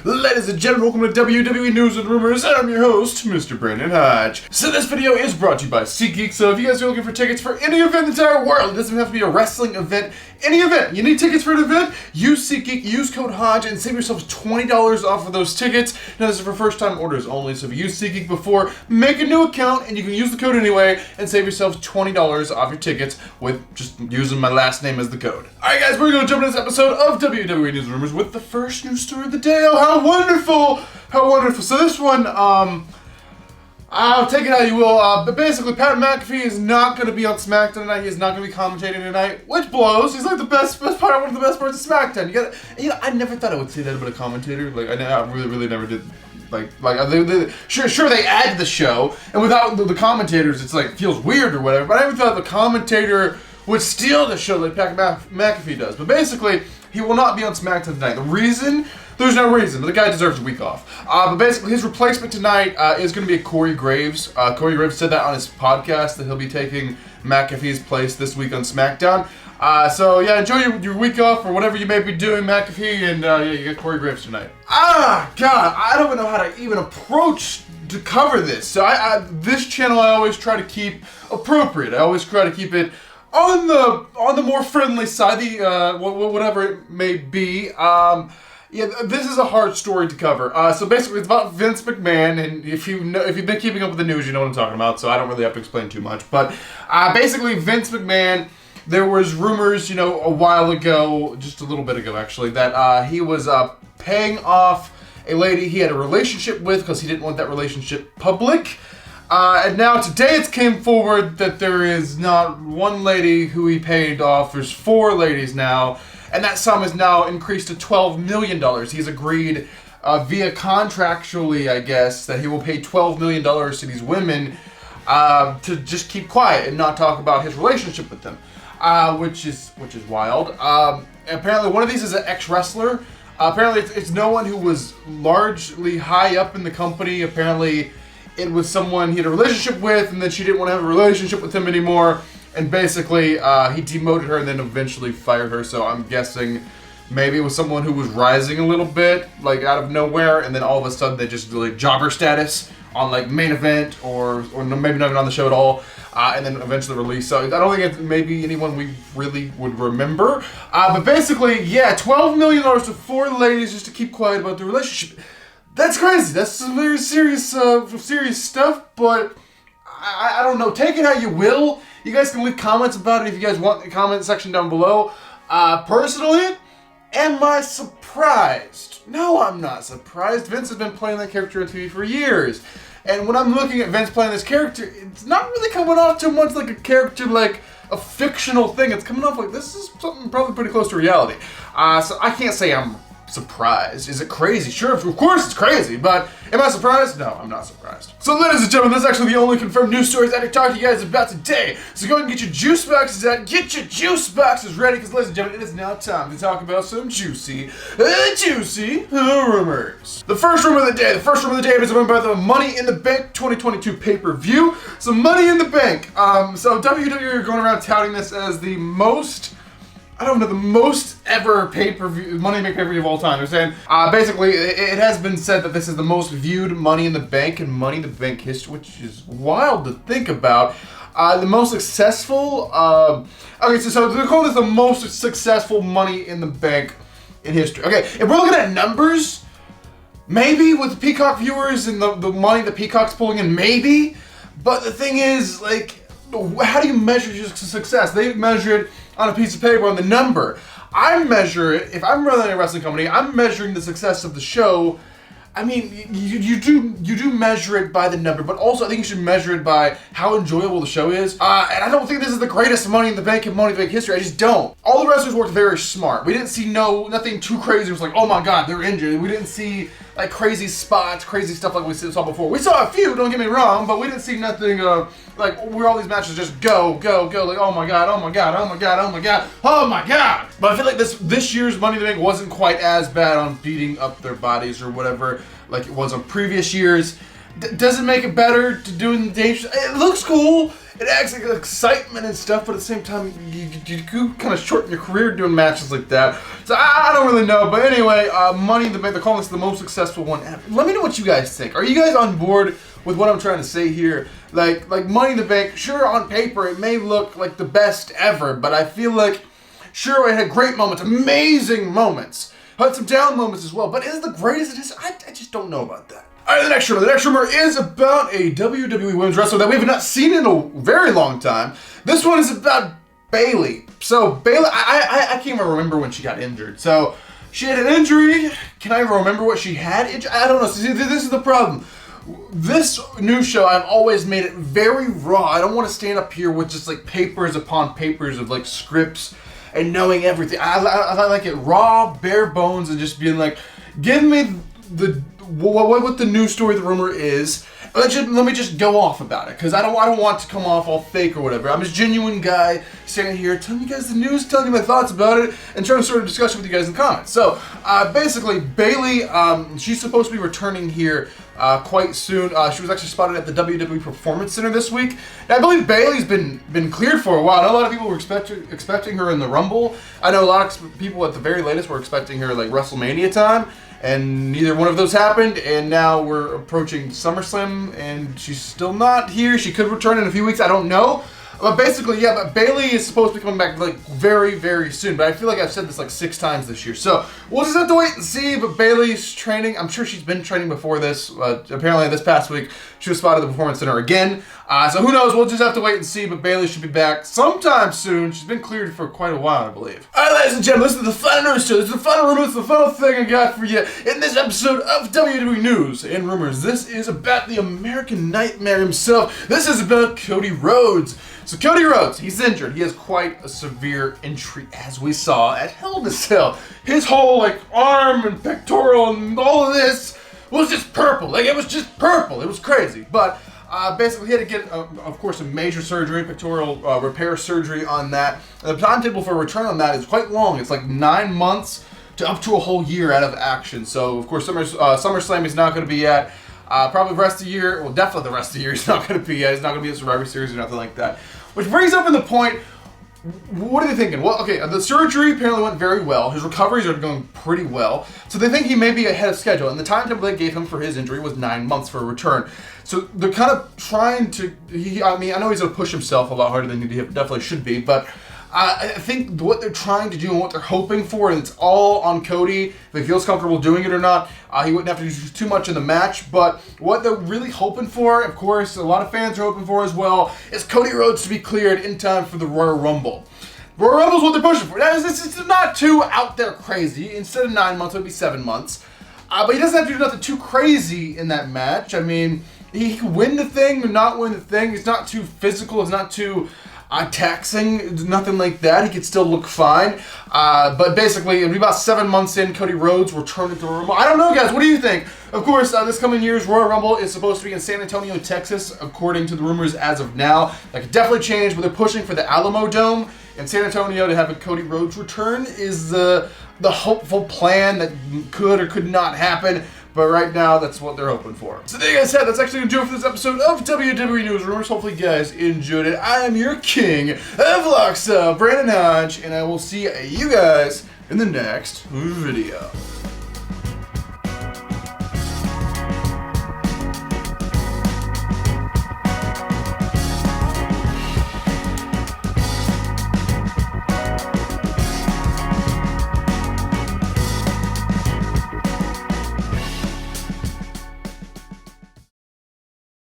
Ladies and gentlemen, welcome to WWE News and Rumors. I'm your host, Mr. Brandon Hodge. So this video is brought to you by SeatGeek. So if you guys are looking for tickets for any event in the entire world, it doesn't have to be a wrestling event, any event, you need tickets for an event, use SeatGeek, use code Hodge, and save yourself $20 off of those tickets. Now this is for first time orders only, so if you use SeatGeek before, make a new account, and you can use the code anyway, and save yourself $20 off your tickets with just using my last name as the code. Alright guys, we're going to jump into this episode of WWE News and Rumors with the first news story of the day. Oh, how wonderful! How wonderful. So this one, I'll take it how you will, but basically Pat McAfee is not going to be on SmackDown tonight. He is not going to be commentating tonight, which blows. He's like the best part, one of the best parts of SmackDown. You know, I never thought I would say that about a commentator. Like, I really never did. Sure, they add to the show, and without the commentators, it's like, feels weird or whatever, but I never thought the commentator would steal the show like Pat McAfee does. But basically, he will not be on SmackDown tonight. The reason? There's no reason, but the guy deserves a week off. But basically, his replacement tonight is going to be Cody Rhodes. Cody Rhodes said that on his podcast, that he'll be taking McAfee's place this week on SmackDown. So yeah, enjoy your week off or whatever you may be doing, McAfee, and yeah, you get Cody Rhodes tonight. God, I don't even know how to even approach to cover this. So this channel I always try to keep appropriate. I always try to keep it on the more friendly side, whatever it may be. Yeah, this is a hard story to cover. So basically, it's about Vince McMahon, and if you've been keeping up with the news, you know what I'm talking about. So I don't really have to explain too much. But basically, Vince McMahon, there was rumors, a while ago, just a little bit ago actually, that he was paying off a lady he had a relationship with because he didn't want that relationship public. And now today it's came forward that there is not one lady who he paid off. There's 4 ladies now. And that sum is now increased to $12 million. He's agreed via contractually, I guess, that he will pay $12 million to these women to just keep quiet and not talk about his relationship with them, which is wild. Apparently, one of these is an ex-wrestler. Apparently, it's no one who was largely high up in the company. Apparently, it was someone he had a relationship with, and then she didn't want to have a relationship with him anymore. And basically, he demoted her and then eventually fired her. So I'm guessing maybe it was someone who was rising a little bit, like out of nowhere, and then all of a sudden they just like jobber status on like main event or maybe not even on the show at all, and then eventually released. So I don't think it's maybe anyone we really would remember. But basically, yeah, $12 million to 4 ladies just to keep quiet about the relationship. That's crazy. That's some very serious stuff. But I don't know. Take it how you will. You guys can leave comments about it if you guys want in the comment section down below. Personally, am I surprised? No, I'm not surprised. Vince has been playing that character on TV for years. And when I'm looking at Vince playing this character, it's not really coming off too much like a character, like a fictional thing. It's coming off like this is something probably pretty close to reality. So I can't say I'm surprised. Is it crazy? Sure, of course it's crazy, but am I surprised? No, I'm not surprised. So ladies and gentlemen, that's actually the only confirmed news stories I can talk to you guys about today. So go ahead and get your juice boxes out, get your juice boxes ready, because ladies and gentlemen, it is now time to talk about some juicy rumors. The first rumor of the day is about the Money in the Bank 2022 pay-per-view. So Money in the Bank. So WWE are going around touting this as the most ever pay-per-view, Money in the Bank pay-per-view of all time. They're saying, basically, it has been said that this is the most viewed Money in the Bank in Money in the Bank history, which is wild to think about. The most successful, okay, so they're calling this the most successful Money in the Bank in history. Okay, if we're looking at numbers, maybe with Peacock viewers and the money that Peacock's pulling in, maybe, but the thing is, like, how do you measure your success? They measure it on a piece of paper on the number. I measure it, if I'm running a wrestling company, I'm measuring the success of the show. I mean, you do measure it by the number, but also I think you should measure it by how enjoyable the show is. And I don't think this is the greatest Money in the Bank in Money in the Bank history. I just don't. All the wrestlers worked very smart. We didn't see nothing too crazy. It was like, oh my god, they're injured. We didn't see like crazy spots, crazy stuff like we saw before. We saw a few, don't get me wrong, but we didn't see nothing like where all these matches just go, like oh my god, oh my god, oh my god, oh my god, oh my god. But I feel like this year's Money in the Bank wasn't quite as bad on beating up their bodies or whatever like it was on previous years. Does it make it better to do in the dangerous? It looks cool. It adds like excitement and stuff, but at the same time, you kind of shorten your career doing matches like that. So I don't really know. But anyway, Money in the Bank, they're calling this the most successful one ever. Let me know what you guys think. Are you guys on board with what I'm trying to say here? Like Money in the Bank, sure, on paper, it may look like the best ever, but I feel like, sure, it had great moments, amazing moments. Had some down moments as well, but is it the greatest it is? I just don't know about that. Alright, the next rumor. The next rumor is about a WWE Women's Wrestler that we have not seen in a very long time. This one is about Bayley. So, Bayley, I can't even remember when she got injured. So, she had an injury. Can I remember what she had? I don't know. See, this is the problem. This news show, I've always made it very raw. I don't want to stand up here with just like papers upon papers of like scripts and knowing everything. I like it raw, bare bones, and just being like, give me what the news story, the rumor is. Let me just go off about it, because I don't want to come off all fake or whatever. I'm a genuine guy standing here telling you guys the news, telling you my thoughts about it, and trying to start a discussion with you guys in the comments. So basically, Bayley, she's supposed to be returning here quite soon. She was actually spotted at the WWE Performance Center this week. And I believe Bayley's been cleared for a while. I know a lot of people were expecting her in the Rumble. I know a lot of people at the very latest were expecting her like WrestleMania time. And neither one of those happened, and now we're approaching SummerSlam, and she's still not here. She could return in a few weeks, I don't know. But basically, yeah, but Bayley is supposed to be coming back like very, very soon. But I feel like I've said this like 6 times this year. So we'll just have to wait and see. But Bayley's training. I'm sure she's been training before this. Apparently this past week, she was spotted at the Performance Center again. So who knows? We'll just have to wait and see. But Bayley should be back sometime soon. She's been cleared for quite a while, I believe. All right, ladies and gentlemen, this is the final news show. This is the final rumor. This is the final thing I got for you in this episode of WWE News and Rumors. This is about the American Nightmare himself. This is about Cody Rhodes. So Cody Rhodes, he's injured. He has quite a severe injury, as we saw at Hell in a Cell. His whole like arm and pectoral and all of this was just purple. Like it was just purple. It was crazy. But basically, he had to get, of course, a major surgery, pectoral repair surgery on that. And the timetable for a return on that is quite long. It's like 9 months to up to a whole year out of action. So, of course, SummerSlam he's not going to be at. Probably the rest of the year, well, definitely the rest of the year he's not going to be at. He's not going to be at Survivor Series or nothing like that. Which brings up in the point, what are they thinking? Well, okay, the surgery apparently went very well. His recoveries are going pretty well. So they think he may be ahead of schedule. And the timetable they gave him for his injury was 9 months for a return. So they're kind of trying to, I know he's going to push himself a lot harder than he definitely should be, but I think what they're trying to do and what they're hoping for, and it's all on Cody, if he feels comfortable doing it or not. He wouldn't have to do too much in the match, but what they're really hoping for, of course, a lot of fans are hoping for as well, is Cody Rhodes to be cleared in time for the Royal Rumble. Royal Rumble's what they're pushing for. Now, it's not too out there crazy. Instead of 9 months, it would be 7 months. But he doesn't have to do nothing too crazy in that match. I mean, he can win the thing or not win the thing. It's not too physical. It's not too taxing. Nothing like that. He could still look fine. But basically, it'll be about 7 months in. Cody Rhodes returning to the Rumble. I don't know, guys. What do you think? Of course, this coming year's Royal Rumble is supposed to be in San Antonio, Texas, according to the rumors as of now. That could definitely change, but they're pushing for the Alamo Dome in San Antonio to have a Cody Rhodes return is the hopeful plan that could or could not happen. But right now, that's what they're hoping for. So there you guys have. That's actually going to do it for this episode of WWE News Rumors. Hopefully you guys enjoyed it. I am your king of Vlogstyle, Brandon Hodge, and I will see you guys in the next video.